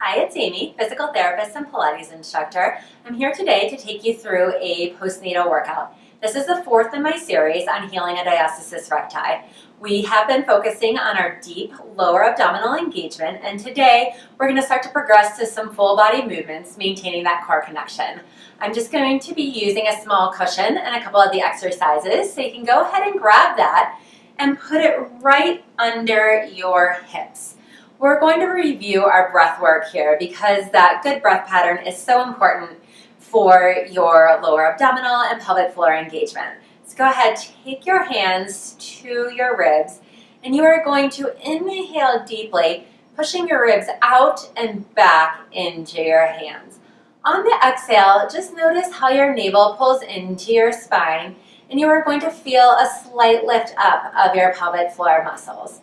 Hi, it's Amy, physical therapist and Pilates instructor. I'm here today to take you through a postnatal workout. This is the fourth in my series on healing a diastasis recti. We have been focusing on our deep lower abdominal engagement, and today we're going to start to progress to some full body movements, maintaining that core connection. I'm just going to be using a small cushion and a couple of the exercises, so you can go ahead and grab that and put it right under your hips. We're going to review our breath work here because that good breath pattern is so important for your lower abdominal and pelvic floor engagement. So go ahead, take your hands to your ribs, and you are going to inhale deeply, pushing your ribs out and back into your hands. On the exhale, just notice how your navel pulls into your spine, and you are going to feel a slight lift up of your pelvic floor muscles.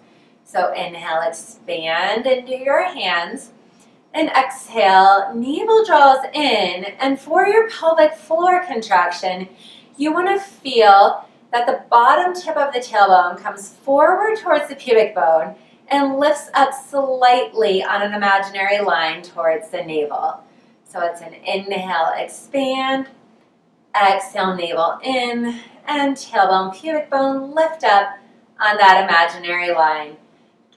So inhale, expand into your hands, and exhale, navel draws in, and for your pelvic floor contraction, you want to feel that the bottom tip of the tailbone comes forward towards the pubic bone and lifts up slightly on an imaginary line towards the navel. So it's an inhale, expand, exhale, navel in, and tailbone, pubic bone, lift up on that imaginary line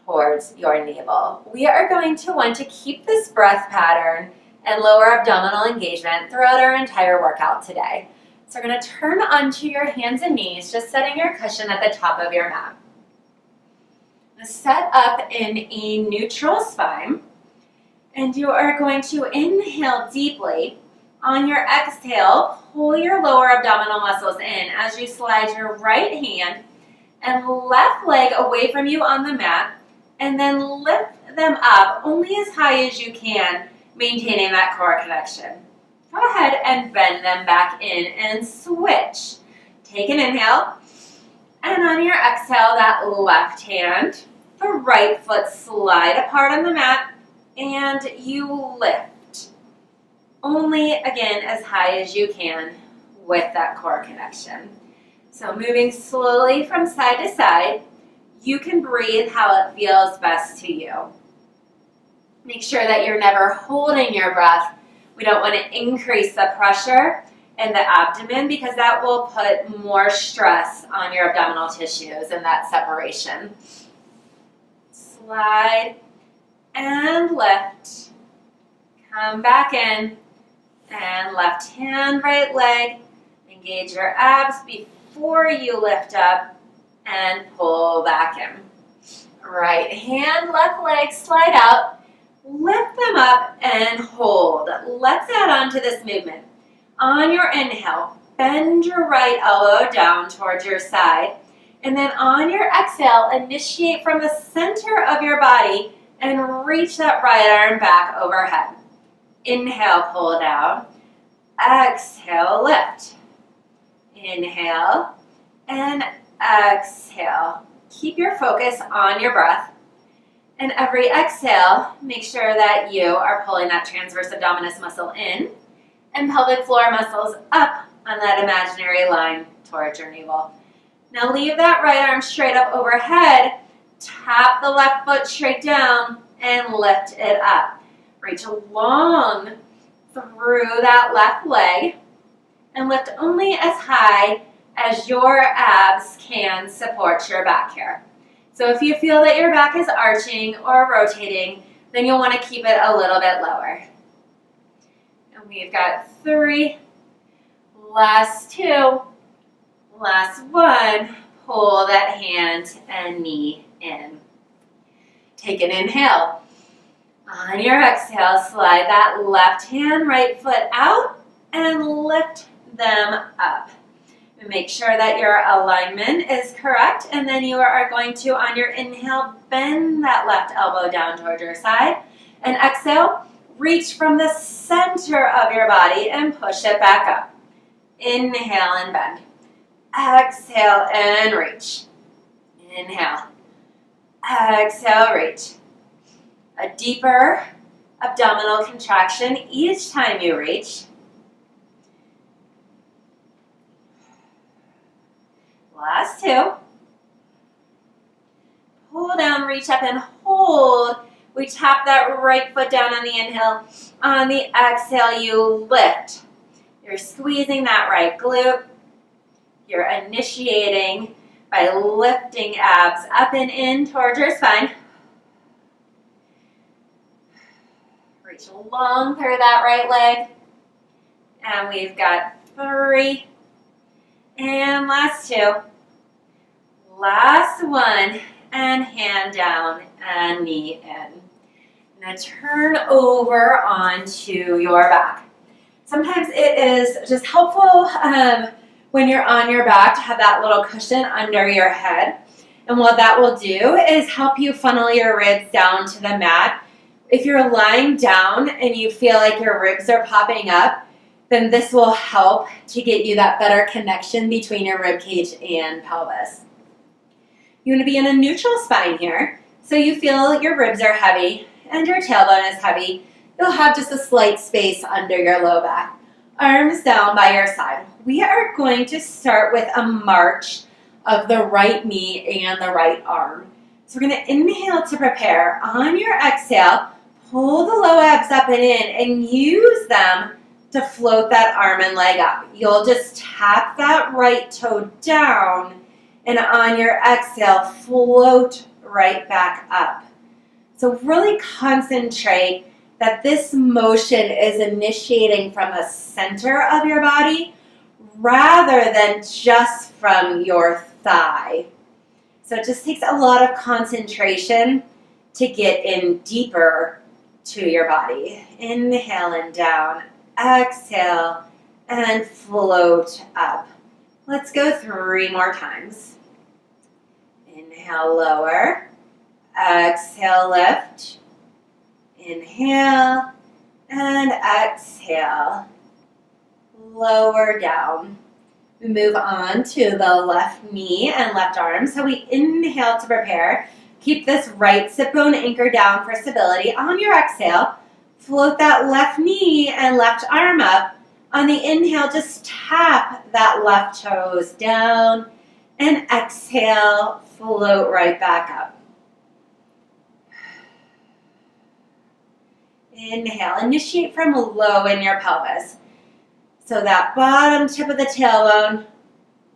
towards your navel. We are going to want to keep this breath pattern and lower abdominal engagement throughout our entire workout today. So we're going to turn onto your hands and knees, just setting your cushion at the top of your mat. Set up in a neutral spine, and you are going to inhale deeply. On your exhale, pull your lower abdominal muscles in as you slide your right hand and left leg away from you on the mat, and then lift them up only as high as you can, maintaining that core connection. Go ahead and bend them back in and switch. Take an inhale, and on your exhale, that left hand, the right foot slide apart on the mat, and you lift. Only, again, as high as you can with that core connection. So moving slowly from side to side, you can breathe how it feels best to you. Make sure that you're never holding your breath. We don't want to increase the pressure in the abdomen because that will put more stress on your abdominal tissues and that separation. Slide and lift. Come back in and left hand, right leg. Engage your abs before you lift up and pull back in. Right hand, left leg, slide out, lift them up and hold. Let's add on to this movement. On your inhale, bend your right elbow down towards your side, and then on your exhale, initiate from the center of your body and reach that right arm back overhead. Inhale, pull down. Exhale, lift. Inhale and exhale. Keep your focus on your breath. And every exhale, make sure that you are pulling that transverse abdominis muscle in and pelvic floor muscles up on that imaginary line towards your navel. Now leave that right arm straight up overhead. Tap the left foot straight down and lift it up. Reach long through that left leg and lift only as high as your abs can support your back here. So if you feel that your back is arching or rotating, then you'll want to keep it a little bit lower. And we've got 3, last 2, last 1. Pull that hand and knee in. Take an inhale. On your exhale, slide that left hand, right foot out and lift them up. Make sure that your alignment is correct, and then you are going to, on your inhale, bend that left elbow down toward your side, and exhale, reach from the center of your body and push it back up. Inhale and bend. Exhale and reach. Inhale. Exhale, reach. A deeper abdominal contraction each time you reach. Last 2. Pull down, reach up and hold We tap that right foot down on the inhale. On the exhale, you lift. You're squeezing that right glute. You're initiating by lifting abs up and in towards your spine. Reach long through that right leg. And we've got 3. And last 2. Last 1. And hand down and knee in. Now turn over onto your back. Sometimes it is just helpful when you're on your back to have that little cushion under your head. And what that will do is help you funnel your ribs down to the mat. If you're lying down and you feel like your ribs are popping up, then this will help to get you that better connection between your rib cage and pelvis. You want to be in a neutral spine here, so you feel your ribs are heavy and your tailbone is heavy. You'll have just a slight space under your low back. Arms down by your side. We are going to start with a march of the right knee and the right arm. So we're going to inhale to prepare. On your exhale, pull the low abs up and in and use them to float that arm and leg up. You'll just tap that right toe down and on your exhale, float right back up. So really concentrate that this motion is initiating from the center of your body rather than just from your thigh. So it just takes a lot of concentration to get in deeper to your body. Inhale and down, exhale, and float up. Let's go 3 more times. Inhale, lower. Exhale, lift. Inhale and exhale. Lower down. We move on to the left knee and left arm. So we inhale to prepare. Keep this right sit bone anchored down for stability. On your exhale, float that left knee and left arm up. On the inhale, just tap that left toes down. And exhale, float right back up. Inhale, initiate from low in your pelvis. So that bottom tip of the tailbone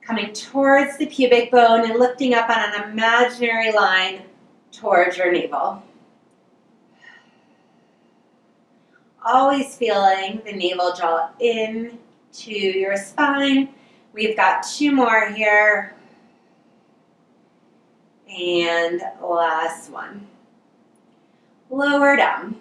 coming towards the pubic bone and lifting up on an imaginary line towards your navel. Always feeling the navel draw in to your spine. We've got 2 more here. And last one. Lower down.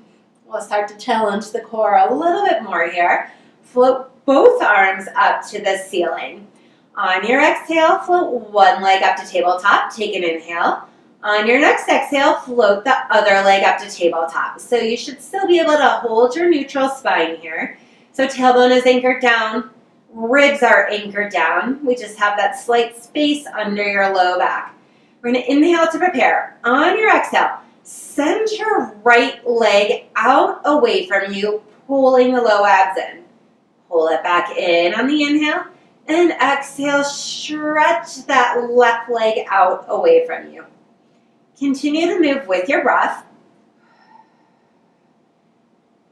We'll start to challenge the core a little bit more here. Float both arms up to the ceiling. On your exhale, float one leg up to tabletop. Take an inhale. On your next exhale, float the other leg up to tabletop. So you should still be able to hold your neutral spine here. So tailbone is anchored down. Ribs are anchored down. We just have that slight space under your low back. We're going to inhale to prepare. On your exhale, send your right leg out away from you, pulling the low abs in. Pull it back in on the inhale. And exhale, stretch that left leg out away from you. Continue to move with your breath.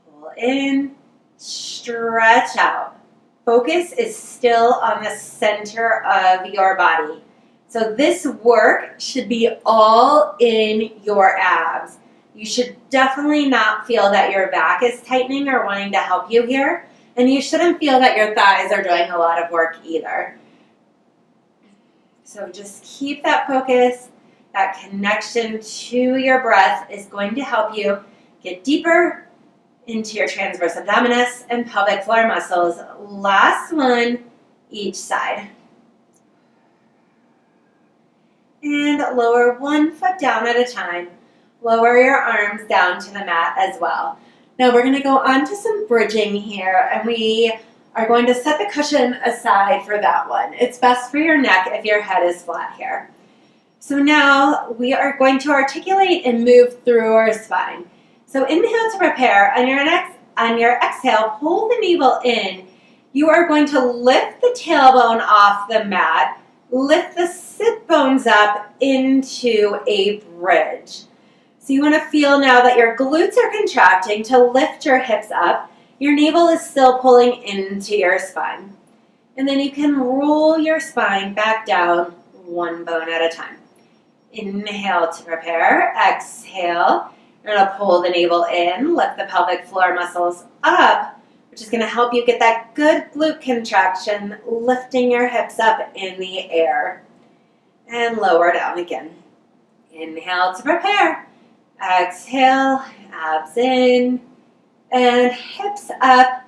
Pull in, stretch out. Focus is still on the center of your body. So this work should be all in your abs. You should definitely not feel that your back is tightening or wanting to help you here. And you shouldn't feel that your thighs are doing a lot of work either. So just keep that focus. That connection to your breath is going to help you get deeper into your transverse abdominis and pelvic floor muscles. Last one, each side. And lower one foot down at a time. Lower your arms down to the mat as well. Now we're going to go on to some bridging here, and we are going to set the cushion aside for that one. It's best for your neck if your head is flat here. So now we are going to articulate and move through our spine. So inhale to prepare. On your exhale, pull the navel in. You are going to lift the tailbone off the mat. Lift the sit bones up into a bridge. So So you want to feel now that your glutes are contracting to lift your hips up. Your navel is still pulling into your spine. And then you can roll your spine back down one bone at a time. Inhale to prepare. Exhale. You're going to pull the navel in, lift the pelvic floor muscles up, which is going to help you get that good glute contraction, lifting your hips up in the air. And lower down again. Inhale to prepare. Exhale, abs in, and hips up.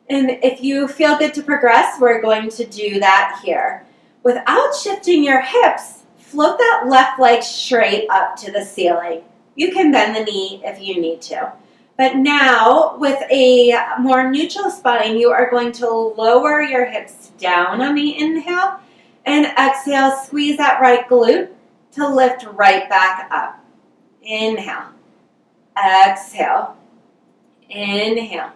And if you feel good to progress, we're going to do that here. Without shifting your hips, float that left leg straight up to the ceiling. You can bend the knee if you need to. But now, with a more neutral spine, you are going to lower your hips down on the inhale, and exhale, squeeze that right glute to lift right back up. Inhale. Exhale. Inhale.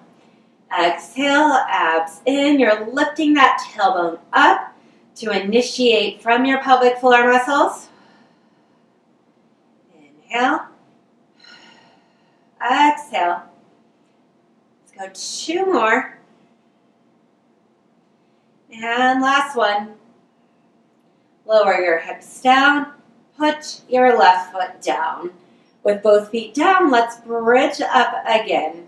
Exhale, abs in. You're lifting that tailbone up to initiate from your pelvic floor muscles. Inhale. Exhale. Let's go 2 more. And last one. Lower your hips down. Put your left foot down. With both feet down, let's bridge up again.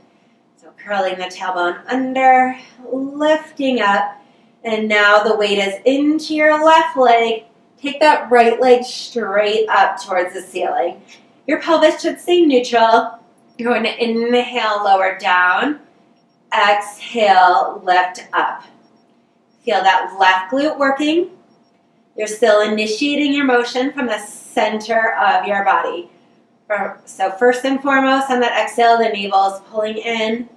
So curling the tailbone under, lifting up, and now the weight is into your left leg. Take that right leg straight up towards the ceiling. Your pelvis should stay neutral. You're going to inhale, lower down. Exhale, lift up. Feel that left glute working. You're still initiating your motion from the center of your body. So first and foremost, on that exhale, the navel is pulling in.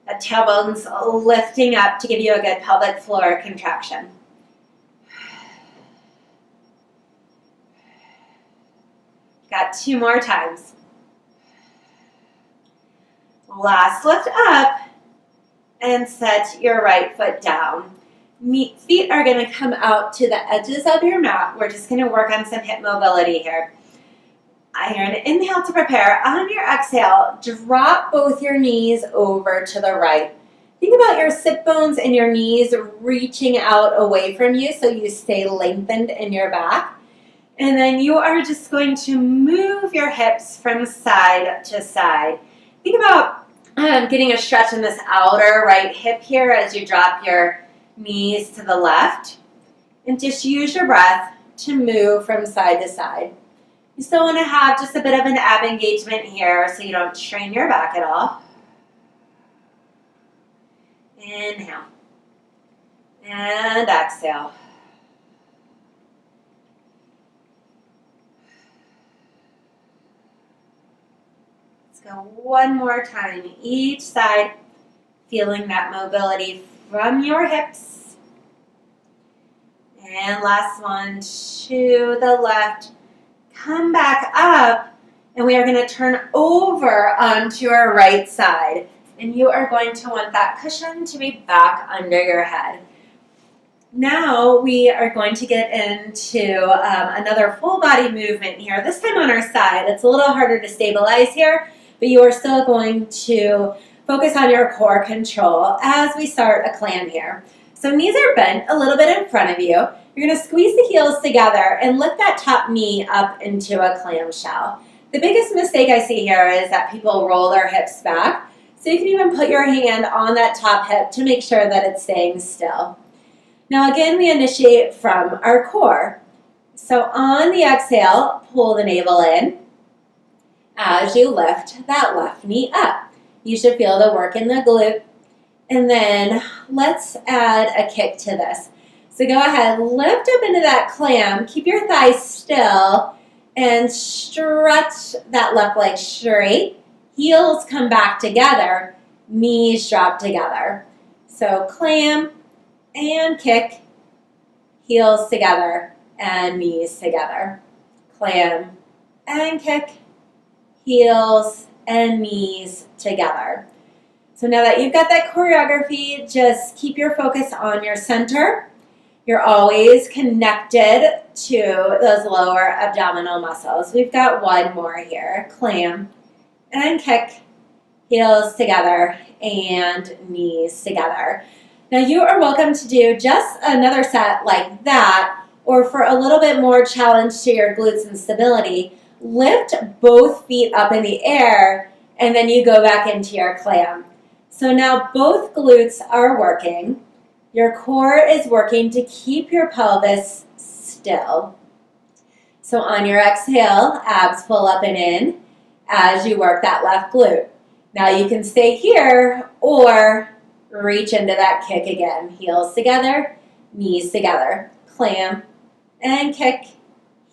The tailbone's lifting up to give you a good pelvic floor contraction. Got 2 more times. Last lift up, and set your right foot down. Feet are going to come out to the edges of your mat. We're just going to work on some hip mobility here. You're going to inhale to prepare. On your exhale, drop both your knees over to the right. Think about your sit bones and your knees reaching out away from you so you stay lengthened in your back. And then you are just going to move your hips from side to side. Think about getting a stretch in this outer right hip here as you drop your knees to the left. And just use your breath to move from side to side. You still want to have just a bit of an ab engagement here so you don't strain your back at all. Inhale. And exhale. Let's go one more time each side, feeling that mobility from your hips. And last one to the left. Come back up, and we are going to turn over onto our right side. And you are going to want that cushion to be back under your head. Now we are going to get into another full body movement here, this time on our side. It's a little harder to stabilize here, but you are still going to focus on your core control as we start a clam here. So knees are bent a little bit in front of you. You're going to squeeze the heels together and lift that top knee up into a clamshell. The biggest mistake I see here is that people roll their hips back. So you can even put your hand on that top hip to make sure that it's staying still. Now again, we initiate from our core. So on the exhale, pull the navel in as you lift that left knee up. You should feel the work in the glute. And then let's add a kick to this. So go ahead, lift up into that clam, keep your thighs still, and stretch that left leg straight. Heels come back together, knees drop together. So clam and kick, heels together and knees together. Clam and kick, heels and knees together. So now that you've got that choreography, just keep your focus on your center You're always connected to those lower abdominal muscles. We've got one more here. Clam and kick, heels together and knees together. Now you are welcome to do just another set like that, or for a little bit more challenge to your glutes and stability, lift both feet up in the air and then you go back into your clam. So now both glutes are working. Your core is working to keep your pelvis still. So on your exhale, abs pull up and in as you work that left glute. Now you can stay here or reach into that kick again. Heels together, knees together. Clam and kick,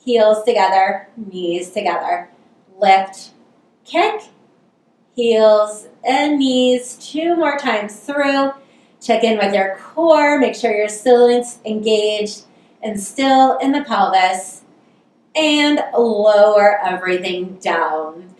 heels together, knees together. Lift, kick, heels and knees. 2 more times through. Check in with your core. Make sure you're still engaged and still in the pelvis. And lower everything down.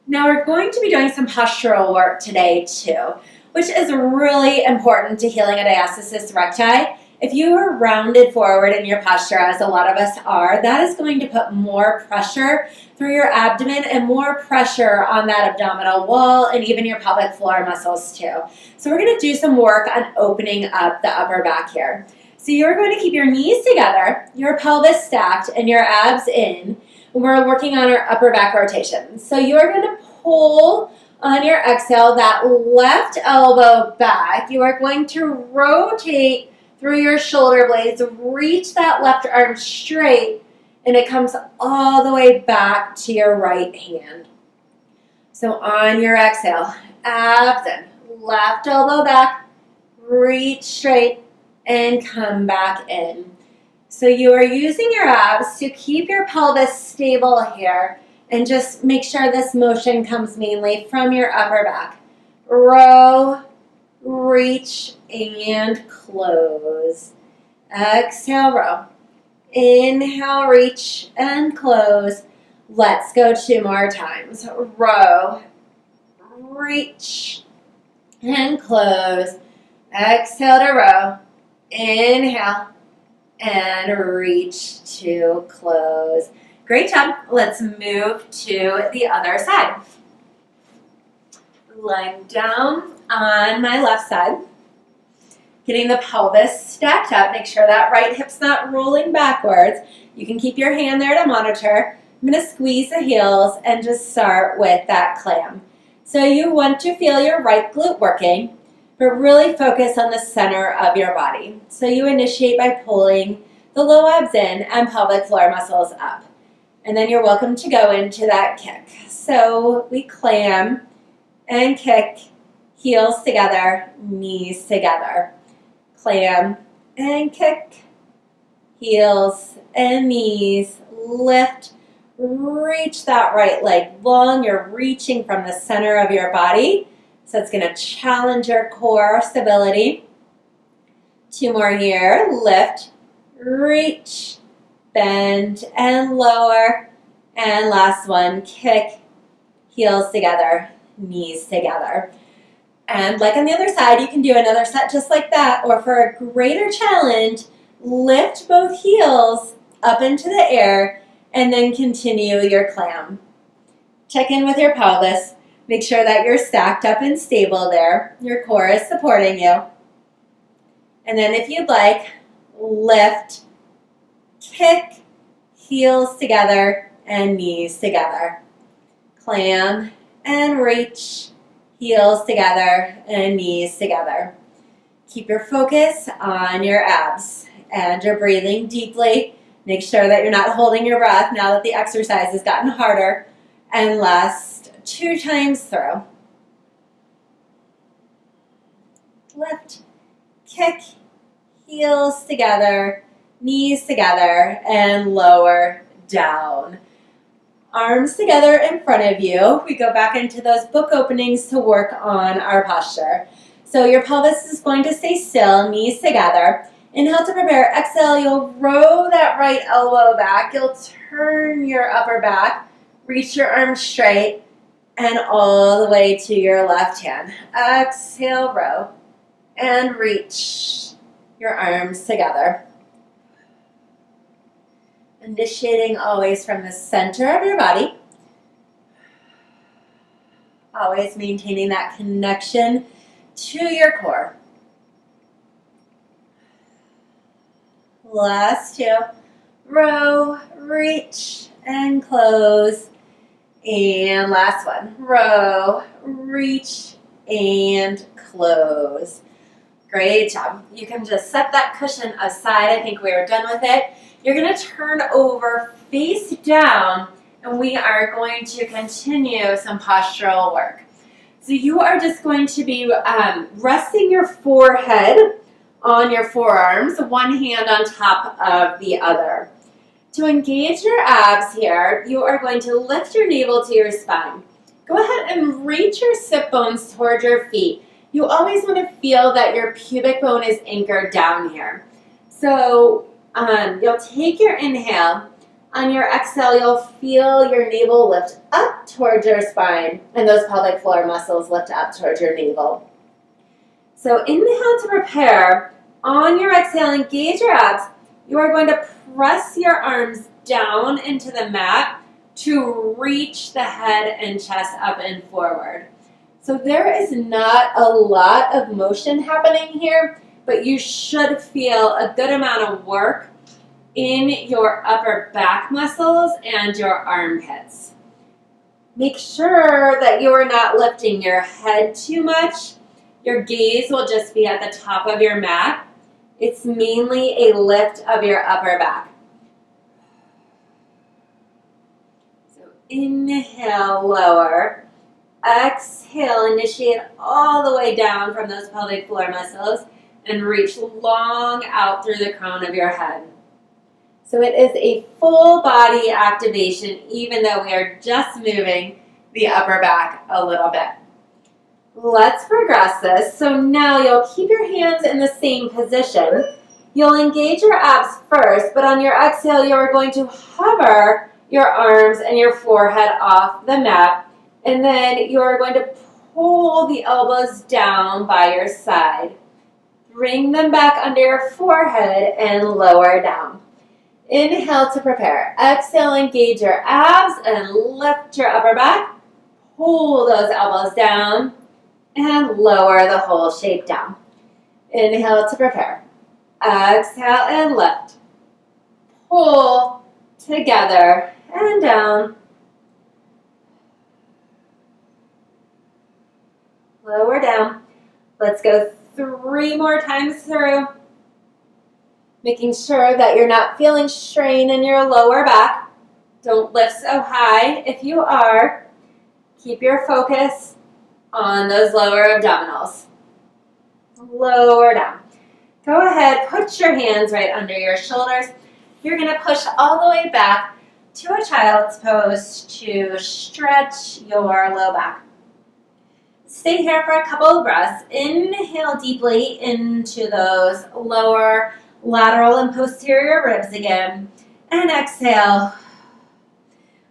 Now we're going to be doing some postural work today too, which is really important to healing a diastasis recti. If you are rounded forward in your posture, as a lot of us are, that is going to put more pressure through your abdomen and more pressure on that abdominal wall and even your pelvic floor muscles too. So we're going to do some work on opening up the upper back here. So you're going to keep your knees together, your pelvis stacked, and your abs in. We're working on our upper back rotation. So you're going to pull on your exhale that left elbow back. You are going to rotate through your shoulder blades, reach that left arm straight, and it comes all the way back to your right hand. So on your exhale, abs in, left elbow back, reach straight, and come back in. So you are using your abs to keep your pelvis stable here and just make sure this motion comes mainly from your upper back. Row, reach, and close. Exhale, row. Inhale, reach, and close. Let's go 2 more times. Row, reach, and close. Exhale to row. Inhale. And reach to close. Great job. Let's move to the other side. Lying down on my left side. Getting the pelvis stacked up. Make sure that right hip's not rolling backwards. You can keep your hand there to monitor. I'm going to squeeze the heels and just start with that clam. So you want to feel your right glute working, but really focus on the center of your body. So you initiate by pulling the low abs in and pelvic floor muscles up. And then you're welcome to go into that kick. So we clam and kick, heels together, knees together. Clam and kick, heels and knees. Lift, reach that right leg long. You're reaching from the center of your body. So it's going to challenge your core stability. 2 more here. Lift, reach, bend, and lower. And last one, kick, heels together, knees together. And like on the other side, you can do another set just like that. Or for a greater challenge, lift both heels up into the air and then continue your clam. Check in with your pelvis. Make sure that you're stacked up and stable there. Your core is supporting you. And then if you'd like, lift, kick, heels together, and knees together. Clam and reach, heels together, and knees together. Keep your focus on your abs and you're breathing deeply. Make sure that you're not holding your breath now that the exercise has gotten harder. And last 2 times through. Lift, kick, heels together, knees together, and lower down. Arms together in front of you. We go back into those book openings to work on our posture. So your pelvis is going to stay still, knees together. Inhale to prepare. Exhale, you'll roll that right elbow back. You'll turn your upper back. Reach your arms straight and all the way to your left hand. Exhale, row, and reach your arms together. Initiating always from the center of your body. Always maintaining that connection to your core. Last two. Row, reach, and close. And last one. Row, reach, and close. Great job. You can just set that cushion aside. I think we're done with it. You're going to turn over face down, and we are going to continue some postural work. So you are just going to be resting your forehead on your forearms, one hand on top of the other. To engage your abs here, you are going to lift your navel to your spine. Go ahead and reach your sit bones toward your feet. You always want to feel that your pubic bone is anchored down here. So you'll take your inhale. On your exhale, you'll feel your navel lift up towards your spine, and those pelvic floor muscles lift up towards your navel. So inhale to prepare. On your exhale, engage your abs. You are going to press your arms down into the mat to reach the head and chest up and forward. So there is not a lot of motion happening here, but you should feel a good amount of work in your upper back muscles and your armpits. Make sure that you are not lifting your head too much. Your gaze will just be at the top of your mat. It's mainly a lift of your upper back. So inhale, lower. Exhale, initiate all the way down from those pelvic floor muscles and reach long out through the crown of your head. So it is a full body activation, even though we are just moving the upper back a little bit. Let's progress this. So now you'll keep your hands in the same position. You'll engage your abs first, but on your exhale, you're going to hover your arms and your forehead off the mat, and then you're going to pull the elbows down by your side. Bring them back under your forehead and lower down. Inhale to prepare. Exhale, engage your abs and lift your upper back. Pull those elbows down and lower the whole shape down. Inhale to prepare. Exhale and lift. Pull together and down. Lower down. Let's go 3 more times through. Making sure that you're not feeling strain in your lower back. Don't lift so high. If you are, keep your focus on those lower abdominals. Lower down. Go ahead, put your hands right under your shoulders. You're going to push all the way back to a child's pose to stretch your low back. Stay here for a couple of breaths. Inhale deeply into those lower lateral and posterior ribs again. And exhale,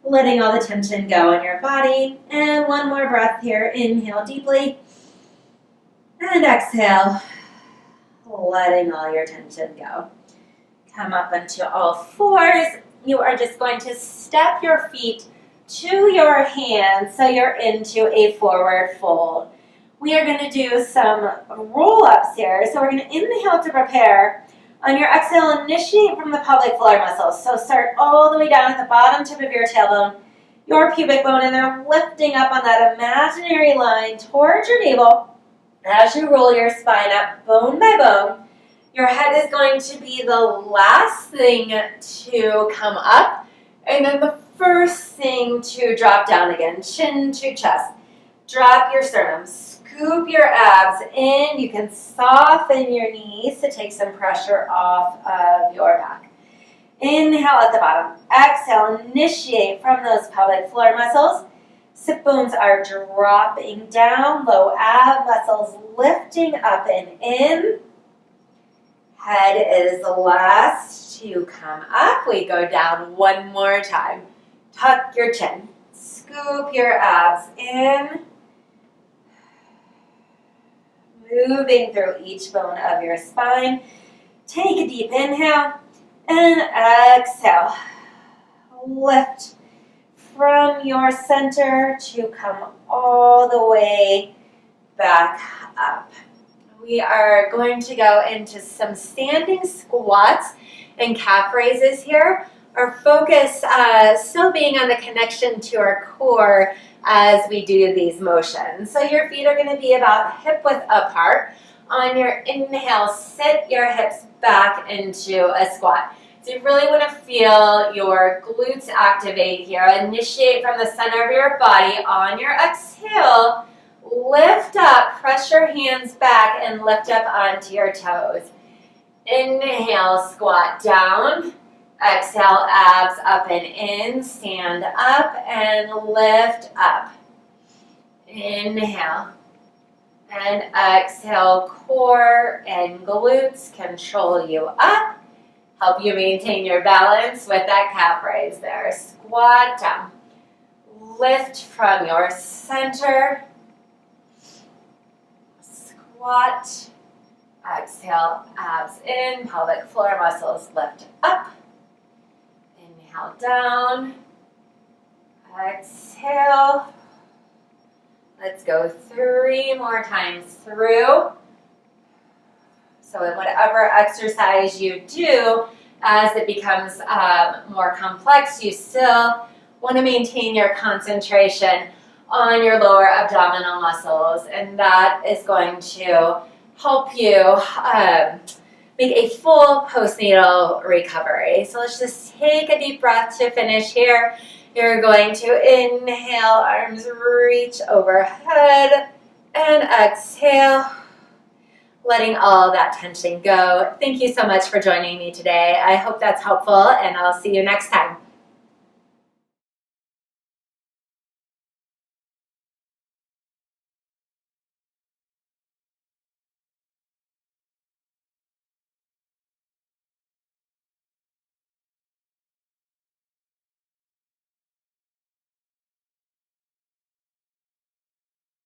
letting all the tension go in your body. And one more breath here. Inhale deeply. And exhale, letting all your tension go. Come up onto all fours. You are just going to step your feet to your hands so you're into a forward fold. We are going to do some roll-ups here. So we're going to inhale to prepare. On your exhale, initiate from the pelvic floor muscles. So start all the way down at the bottom tip of your tailbone, your pubic bone, and then lifting up on that imaginary line towards your navel. As you roll your spine up bone by bone, your head is going to be the last thing to come up, and then the first thing to drop down again, chin to chest. Drop your sternum, scoop your abs in. You can soften your knees to take some pressure off of your back. Inhale at the bottom. Exhale, initiate from those pelvic floor muscles. Sit bones are dropping down, low ab muscles lifting up and in. Head is the last to come up. We go down one more time. Tuck your chin. Scoop your abs in. Moving through each bone of your spine. Take a deep inhale and exhale. lift from your center to come all the way back up. We are going to go into some standing squats and calf raises here. Our focus still being on the connection to our core as we do these motions. So your feet are going to be about hip width apart. On your inhale, sit your hips back into a squat. So you really want to feel your glutes activate here. Initiate from the center of your body. On your exhale, lift up, press your hands back and lift up onto your toes. Inhale, squat down. Exhale, abs up and in. Stand up and lift up. Inhale. And exhale, core and glutes control you up. Help you maintain your balance with that calf raise there. Squat down. Lift from your center. Squat. Exhale, abs in, pelvic floor muscles lift up. Inhale down. Exhale. Let's go 3 more times through. So in whatever exercise you do, as it becomes more complex, you still want to maintain your concentration on your lower abdominal muscles, and that is going to help you make a full postnatal recovery. So let's just take a deep breath to finish here. You're going to inhale, arms reach overhead, and exhale, letting all that tension go. Thank you so much for joining me today. I hope that's helpful, and I'll see you next time.